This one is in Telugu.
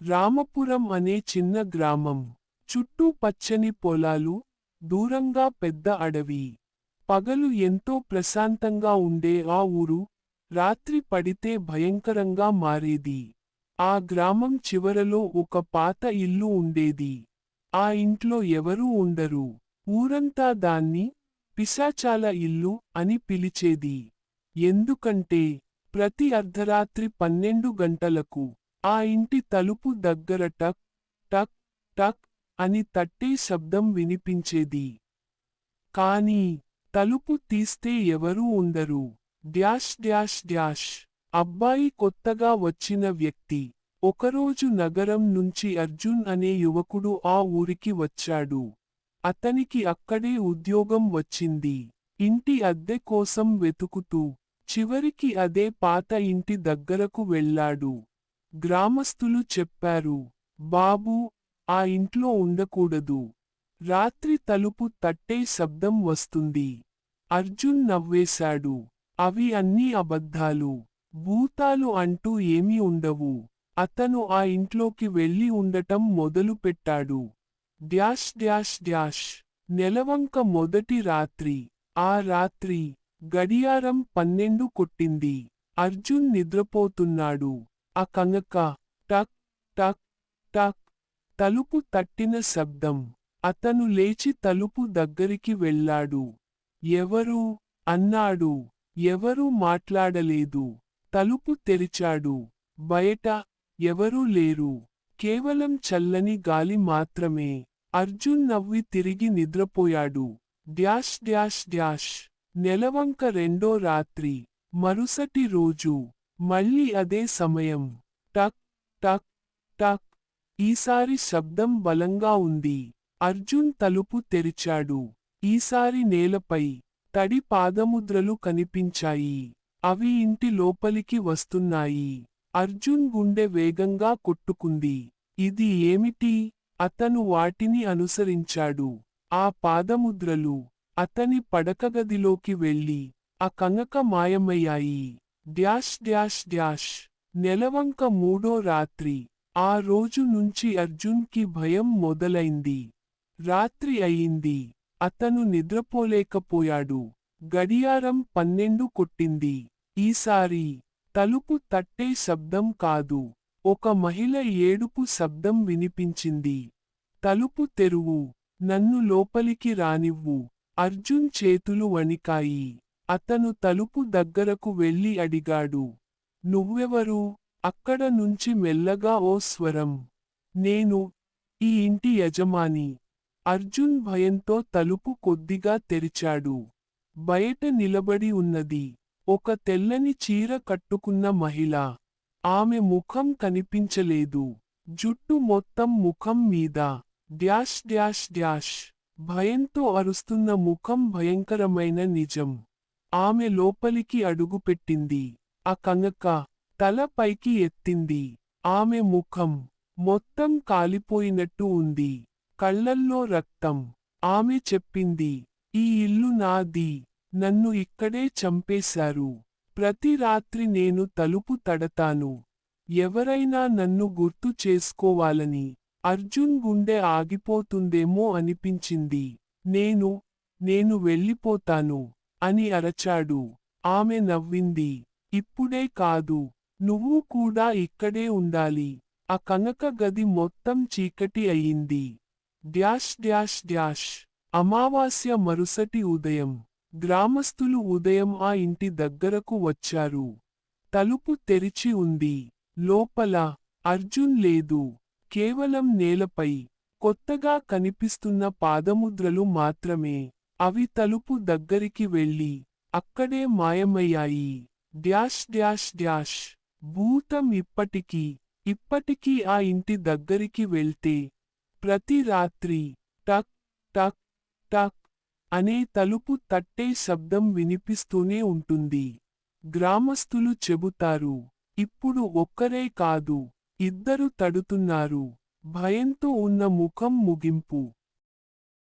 రామపురం అనే చిన్న గ్రామం. చుట్టూ పచ్చని పొలాలు, దూరంగా పెద్ద అడవి. పగలు ఎంతో ప్రశాంతంగా ఉండే ఆ ఊరు, రాత్రి పడితే భయంకరంగా మారేది. ఆ గ్రామం చివరలో ఒక పాత ఇల్లు ఉండేది. ఆ ఇంట్లో ఎవరూ ఉండరు. ఊరంతా దాన్ని పిశాచాల ఇల్లు అని పిలిచేది. ఎందుకంటే ప్రతి అర్ధరాత్రి 12 గంటలకు ఆ ఇంటి తలుపు దగ్గర టక్ టక్ టక్ అని తట్టే శబ్దం వినిపించేది. కానీ తలుపు తీస్తే ఎవరూ ఉండరు. Dash dash dash. అబ్బాయి కొత్తగా వచ్చిన వ్యక్తి. ఒకరోజు నగరం నుంచి అర్జున్ అనే యువకుడు ఆ ఊరికి వచ్చాడు. అతనికి అక్కడే ఉద్యోగం వచ్చింది. ఇంటి అద్దె కోసం వెతుకుతూ చివరికి అదే పాత ఇంటి దగ్గరకు వెళ్ళాడు. గ్రామస్తులు చెప్పారు, బాబూ, ఆ ఇంట్లో ఉండకూడదు. రాత్రి తలుపు తట్టే శబ్దం వస్తుంది. అర్జున్ నవ్వేశాడు. అవి అన్నీ అబద్ధాలు. భూతాలు అంటూ ఏమీ ఉండవు. అతను ఆ ఇంట్లోకి వెళ్ళి ఉండటం మొదలుపెట్టాడు. Dash dash dash. నెలవంక మొదటి రాత్రి. ఆ రాత్రి గడియారం 12 కొట్టింది. అర్జున్ నిద్రపోతున్నాడు. ఆ కనక టక్ టక్ టక్ తలుపు తట్టిన శబ్దం. అతను లేచి తలుపు దగ్గరికి వెళ్ళాడు. ఎవరు? అన్నాడు. ఎవరూ మాట్లాడలేదు. తలుపు తెరిచాడు. బయట ఎవరూ లేరు. కేవలం చల్లని గాలి మాత్రమే. అర్జున్ నవ్వి తిరిగి నిద్రపోయాడు. Dash dash dash. నెలవంక రెండో రాత్రి. మరుసటి రోజు. మళ్ళీ అదే సమయం. టక్ టక్ టక్. ఈసారి శబ్దం బలంగా ఉంది. అర్జున్ తలుపు తెరిచాడు. ఈసారి నేలపై తడి పాదముద్రలు కనిపించాయి. అవి ఇంటి లోపలికి వస్తున్నాయి. అర్జున్ గుండె వేగంగా కొట్టుకుంది. ఇది ఏమిటి? అతను వాటిని అనుసరించాడు. ఆ పాదముద్రలు అతని పడకగదిలోకి వెళ్ళి ఆ కనక మాయమయ్యాయి. Dash dash dash. నెలవంక మూడో రాత్రి. ఆ రోజు నుంచి అర్జున్కి భయం మొదలైంది. రాత్రి అయింది. అతను నిద్రపోలేకపోయాడు. గడియారం 12 కొట్టింది. ఈసారి తలుపు తట్టే శబ్దం కాదు. ఒక మహిళ ఏడుపు శబ్దం వినిపించింది. తలుపు తెరువు. నన్ను లోపలికి రానివ్వు. అర్జున్ చేతులు వణికాయి. అతను తలుపు దగ్గరకు వెళ్ళి అడిగాడు. నువ్వెవరు? అక్కడ నుంచి మెల్లగా ఓ స్వరం. నేను ఈ ఇంటి యజమాని. అర్జున్ భయంతో తలుపు కొద్దిగా తెరిచాడు. బయట నిలబడి ఉన్నది ఒక తెల్లని చీర కట్టుకున్న మహిళ. ఆమె ముఖం కనిపించలేదు. జుట్టు మొత్తం ముఖం మీద. Dash dash dash. భయంతో అరుస్తున్న ముఖం భయంకరమైన నిజం. ఆమె లోపలికి అడుగుపెట్టింది. ఆ కనక తల పైకి ఎత్తింది. ఆమె ముఖం మొత్తం కాలిపోయినట్టు ఉంది. కళ్ళల్లో రక్తం. ఆమె చెప్పింది, ఈ ఇల్లు నాది. నన్ను ఇక్కడే చంపేశారు. ప్రతి రాత్రి నేను తలుపు తడతాను. ఎవరైనా నన్ను గుర్తు చేసుకోవాలని. అర్జున్ గుండె ఆగిపోతుందేమో అనిపించింది. నేను వెళ్ళిపోతాను అని అరచాడు. ఆమె నవ్వింది. ఇప్పుడే కాదు. నువ్వు కూడా ఇక్కడే ఉండాలి. ఆ కనక గది మొత్తం చీకటి అయింది. Dash dash dash. అమావాస్య మరుసటి ఉదయం. గ్రామస్తులు ఉదయం ఆ ఇంటి దగ్గరకు వచ్చారు. తలుపు తెరిచి ఉంది. లోపల అర్జున్ లేదు. కేవలం నేలపై కొత్తగా కనిపిస్తున్న పాదముద్రలు మాత్రమే. అవి తలుపు దగ్గరికి వెళ్ళి అక్కడే మాయమయ్యాయి. Dash dash dash. భూతం ఇప్పటికీ ఆ ఇంటి దగ్గరికి వెళ్తే ప్రతి రాత్రి టక్ టక్ టక్ అనే తలుపు తట్టే శబ్దం వినిపిస్తూనే ఉంటుంది. గ్రామస్తులు చెబుతారు. ఇప్పుడు ఒక్కరే కాదు, ఇద్దరు తడుతున్నారు. భయంతో ఉన్న ముఖం ముగింపు.